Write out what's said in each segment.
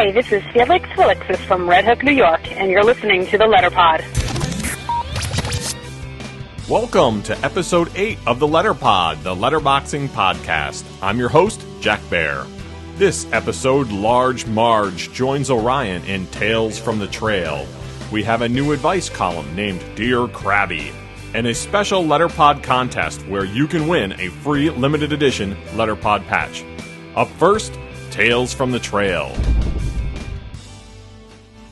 Hi, this is Felix Willixis from Red Hook, New York, and you're listening to the Letterpod. Welcome to Episode 8 of the Letterpod, the Letterboxing podcast. I'm your host, Jack Bear. This episode, Large Marge joins Orion in Tales from the Trail. We have a new advice column named Dear Crabby, and a special Letterpod contest where you can win a free limited edition Letterpod patch. Up first, Tales from the Trail.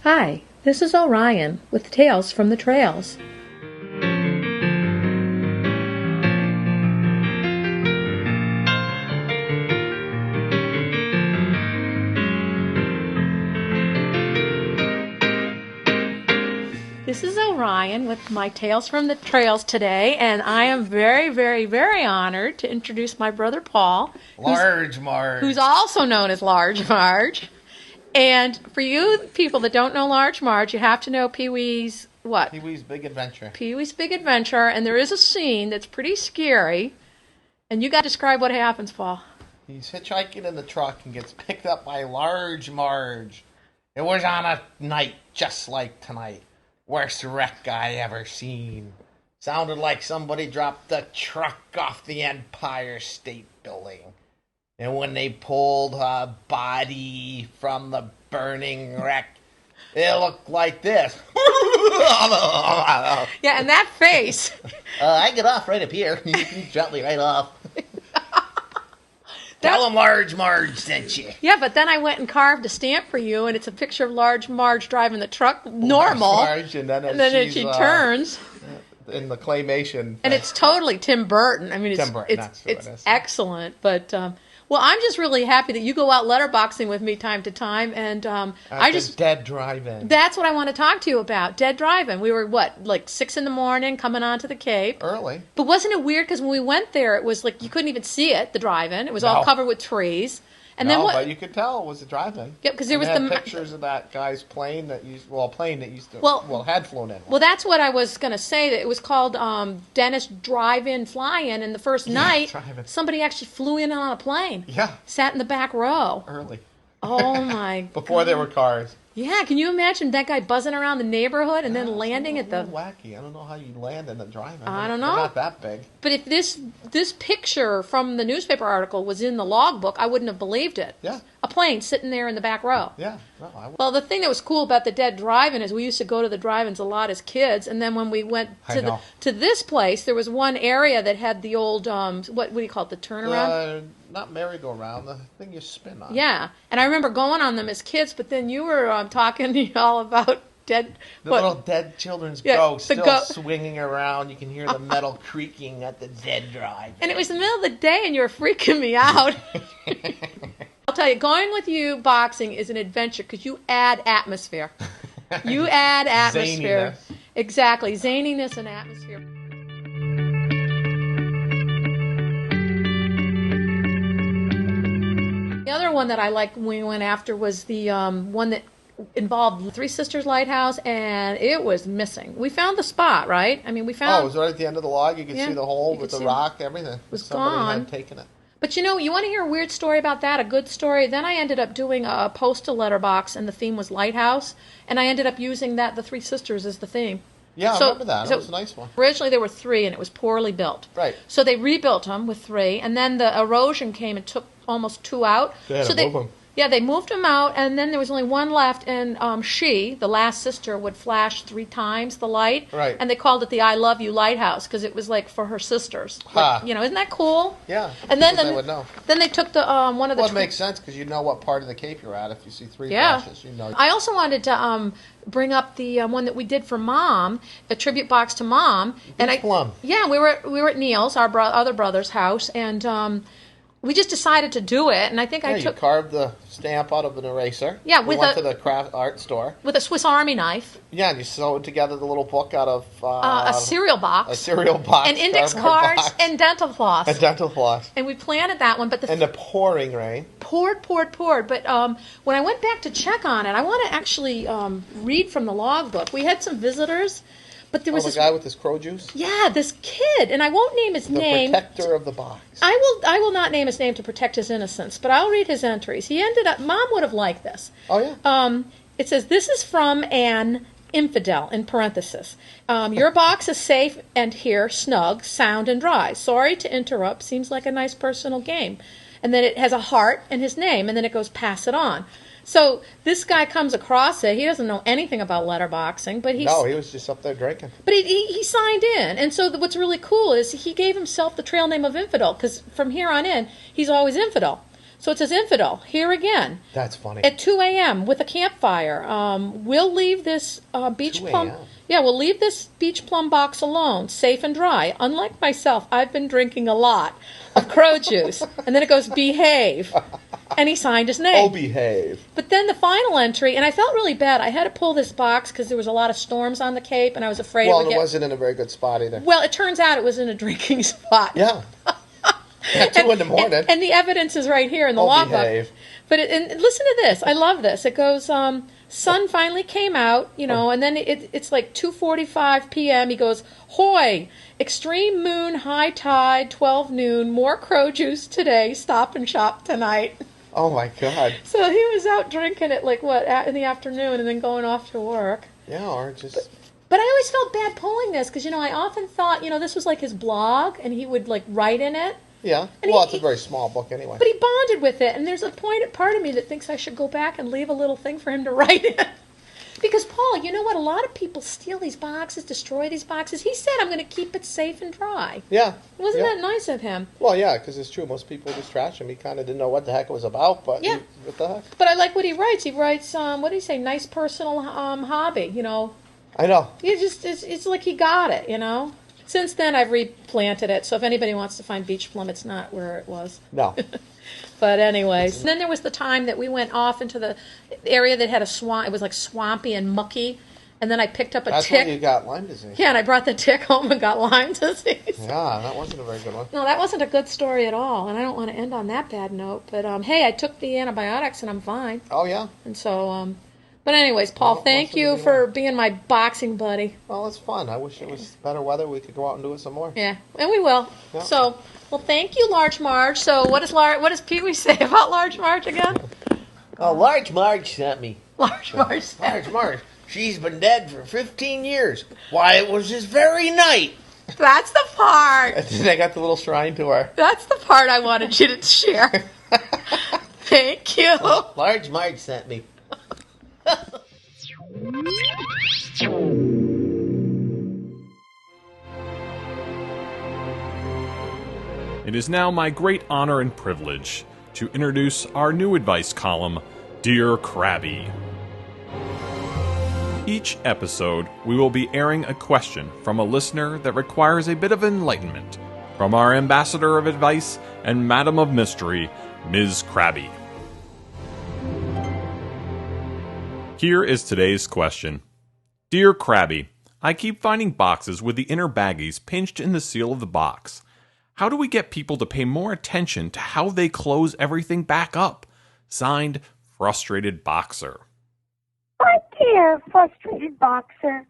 Hi, this is Orion with Tales from the Trails. This is Orion with my Tales from the Trails today, and I am very, very, very honored to introduce my brother Paul. Large Marge. Who's also known as Large Marge. And for you people that don't know Large Marge, you have to know Pee-wee's what? Pee-wee's Big Adventure. Pee-wee's Big Adventure, and there is a scene that's pretty scary. And you got to describe what happens, Paul. He's hitchhiking in the truck and gets picked up by Large Marge. It was on a night just like tonight. Worst wreck I ever seen. Sounded like somebody dropped the truck off the Empire State Building. And when they pulled her body from the burning wreck, it looked like this. Yeah, and that face. I get off right up here. You can gently right off. Tell them Large Marge sent you. Yeah, but then I went and carved a stamp for you, and it's a picture of Large Marge driving the truck normal. Marge, and then she turns. In the claymation. And it's totally Tim Burton. I mean, it's excellent. But, well, I'm just really happy that you go out letterboxing with me time to time. And Dead Drive-In. That's what I want to talk to you about. Dead Drive-In. We were, like 6 a.m. coming onto the Cape. Early. But wasn't it weird? Because when we went there, it was like you couldn't even see it, the drive-in. It was all covered with trees. And then but you could tell it was a drive-in. Yeah, because there was pictures of that guy's plane that had flown in. Well, that's what I was going to say. That it was called Dennis Drive-In Fly-In, and the first night, somebody actually flew in on a plane. Yeah. Sat in the back row. Early. Oh, my God. Before there were cars. Yeah, can you imagine that guy buzzing around the neighborhood and then landing at the... wacky. I don't know how you land in the drive-in. I don't know. They're not that big. But if this picture from the newspaper article was in the logbook, I wouldn't have believed it. Yeah. A plane sitting there in the back row. Yeah. No, I would. Well, the thing that was cool about the Dead Drive-In is we used to go to the drive-ins a lot as kids, and then when we went to this place, there was one area that had the old, what do you call it, the turnaround? Not merry-go-round, the thing you spin on. Yeah, and I remember going on them as kids, but then you were talking all about little dead children's ghost still swinging around. You can hear the metal creaking at the dead drive. And it was the middle of the day, and you were freaking me out. I'll tell you, going with you boxing is an adventure because you add atmosphere. You add atmosphere. Zaniness. Exactly, zaniness and atmosphere. The other one that I liked when we went after was the one that involved the Three Sisters Lighthouse, and it was missing. We found the spot, right? I mean, we found... Oh, it was right at the end of the log. You could see the hole with the rock, everything. It was Somebody gone. had taken it. But you want to hear a weird story about that, a good story? Then I ended up doing a postal letterbox, and the theme was Lighthouse, and I ended up using the Three Sisters as the theme. Yeah, I remember that. It was a nice one. Originally there were 3, and it was poorly built. Right. So they rebuilt them with 3, and then the erosion came and took almost 2 out. They had to move them. Yeah, they moved them out, and then there was only 1 left, and she, the last sister, would flash 3 times the light. Right. And they called it the I Love You Lighthouse, because it was like for her sisters. Like, isn't that cool? Yeah. And then they would know. Then they took the one of the... Well, it makes sense, because you know what part of the Cape you're at. If you see 3 flashes, you know. I also wanted to bring up the one that we did for Mom, a tribute box to Mom. Plum. Yeah, we were at Neil's, our other brother's house, and we just decided to do it, and I think you carved the stamp out of an eraser. Yeah, we went to the craft art store. With a Swiss Army knife. Yeah, and you sewed together the little book out of... a cereal box. A cereal box. And index cards and dental floss. And dental floss. And we planted that one, but and the pouring rain. Poured. But when I went back to check on it, I want to actually read from the logbook. We had some visitors, But there was the guy with his crow juice? Yeah, this kid, and I won't name his name. The protector of the box. I will not name his name to protect his innocence, but I'll read his entries. He ended up, Mom would have liked this. Oh, yeah? It says, this is from an infidel, in parenthesis. Your box is safe and here, snug, sound, and dry. Sorry to interrupt. Seems like a nice personal game. And then it has a heart and his name, and then it goes, pass it on. So this guy comes across it. He doesn't know anything about letterboxing, but he was just up there drinking. But he signed in, and so what's really cool is he gave himself the trail name of Infidel, because from here on in, he's always Infidel. So it says Infidel, here again. That's funny. At 2 a.m. with a campfire. We'll leave this beach plum. Yeah, we'll leave this beach plum box alone, safe and dry. Unlike myself, I've been drinking a lot of crow juice. And then it goes, behave. And he signed his name. Oh, behave. But then the final entry, and I felt really bad. I had to pull this box because there was a lot of storms on the Cape, and I was afraid it wasn't in a very good spot either. Well, it turns out it was in a drinking spot. Yeah. At 2 in the morning. And the evidence is right here in the law book. But and listen to this. I love this. It goes, sun finally came out, and then it's like 2:45 p.m. He goes, hoy, extreme moon, high tide, 12 noon, more crow juice today, stop and shop tonight. Oh, my God. So he was out drinking at in the afternoon and then going off to work. Yeah, or just... But I always felt bad pulling this because, I often thought, this was like his blog and he would write in it. Yeah. And it's a very small book anyway. But he bonded with it, and there's a part of me that thinks I should go back and leave a little thing for him to write in. Because, Paul, you know what? A lot of people steal these boxes, destroy these boxes. He said, I'm going to keep it safe and dry. Yeah. Wasn't that nice of him? Well, yeah, because it's true. Most people just trash him. He kind of didn't know what the heck it was about, but what the heck? But I like what he writes. He writes, what did he say? Nice personal hobby, I know. It's like he got it, Since then, I've replanted it, so if anybody wants to find beach plum, it's not where it was. No. But anyways, then there was the time that we went off into the area that had a swamp. It was like swampy and mucky, and then I picked up a tick. That's when you got Lyme disease. Yeah, and I brought the tick home and got Lyme disease. Yeah, that wasn't a very good one. No, that wasn't a good story at all, and I don't want to end on that bad note. But hey, I took the antibiotics and I'm fine. Oh yeah. And so But anyways, Paul, thank you for being my boxing buddy. Well, it's fun. I wish it was better weather. We could go out and do it some more. Yeah, and we will. Yeah. So, well, thank you, Large Marge. So, what does Pee Wee say about Large Marge again? Oh, Large Marge sent me. Large Marge sent Large Marge. She's been dead for 15 years. Why, it was this very night. That's the part. I got the little shrine to her. That's the part I wanted you to share. Thank you. Large Marge sent me. It is now my great honor and privilege to introduce our new advice column, Dear Crabby. Each episode, we will be airing a question from a listener that requires a bit of enlightenment from our ambassador of advice and madam of mystery, Ms. Crabby. Here is today's question. Dear Crabby, I keep finding boxes with the inner baggies pinched in the seal of the box. How do we get people to pay more attention to how they close everything back up? Signed, Frustrated Boxer. My dear frustrated boxer,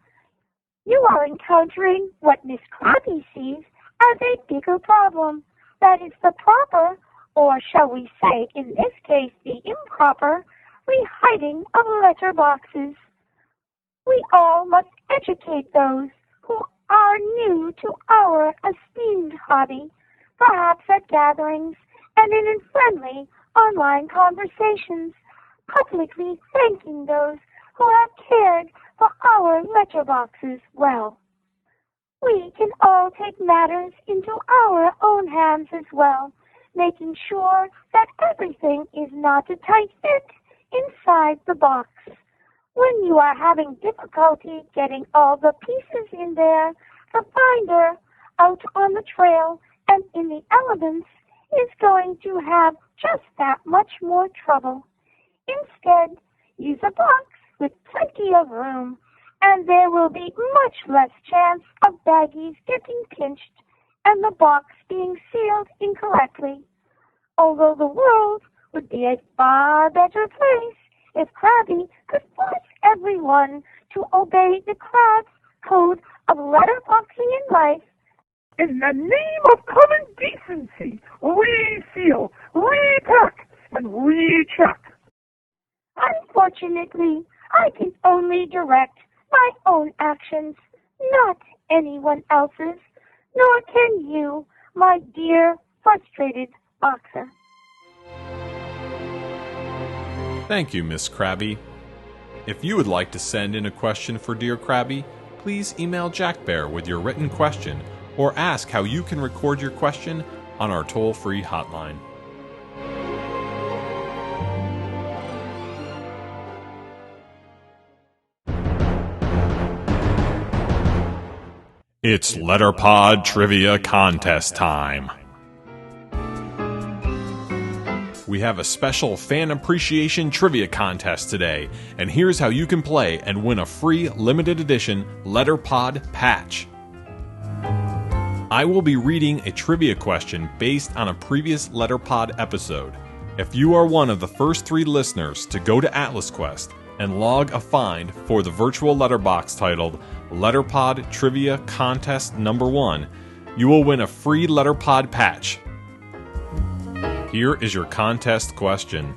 you are encountering what Miss Crabby sees as a bigger problem. That is the proper, or shall we say, in this case, the improper, rehiding of letter boxes. We all must educate those who are new to our esteemed hobby, perhaps at gatherings and in friendly online conversations, publicly thanking those who have cared for our letterboxes well. We can all take matters into our own hands as well, making sure that everything is not a tight fit inside the box. When you are having difficulty getting all the pieces in there, the finder out on the trail and in the elements is going to have just that much more trouble. Instead, use a box with plenty of room, and there will be much less chance of baggies getting pinched and the box being sealed incorrectly. Although the world would be a far better place if Crabby could force everyone to obey the crab's code of letterboxing in life. In the name of common decency, reseal, repack, and recheck. Unfortunately, I can only direct my own actions, not anyone else's, nor can you, my dear frustrated boxer. Thank you, Miss Crabby. If you would like to send in a question for Dear Crabby, please email Jack Bear with your written question or ask how you can record your question on our toll-free hotline. It's Letterpod Trivia Contest time. We have a special fan appreciation trivia contest today, and here's how you can play and win a free limited edition Letterpod patch. I will be reading a trivia question based on a previous Letterpod episode. If you are one of the first 3 listeners to go to Atlas Quest and log a find for the virtual letterbox titled Letterpod Trivia Contest Number 1, you will win a free Letterpod patch. Here is your contest question.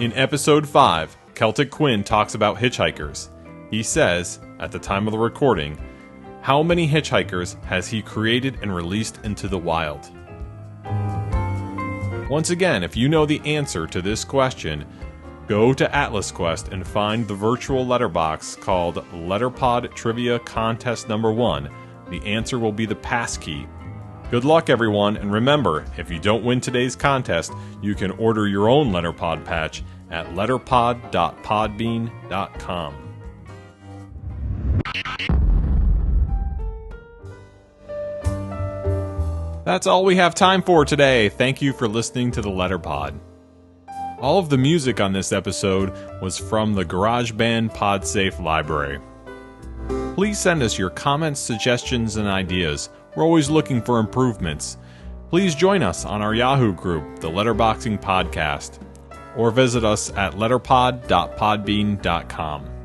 In episode 5, Celtic Quinn talks about hitchhikers. He says, at the time of the recording, how many hitchhikers has he created and released into the wild? Once again, if you know the answer to this question, go to Atlas Quest and find the virtual letterbox called Letterpod Trivia Contest Number 1. The answer will be the passkey. Good luck, everyone, and remember, if you don't win today's contest, you can order your own Letterpod patch at letterpod.podbean.com. That's all we have time for today. Thank you for listening to the Letterpod. All of the music on this episode was from the GarageBand PodSafe library. Please send us your comments, suggestions, and ideas. We're always looking for improvements. Please join us on our Yahoo group, the Letterboxing Podcast, or visit us at letterpod.podbean.com.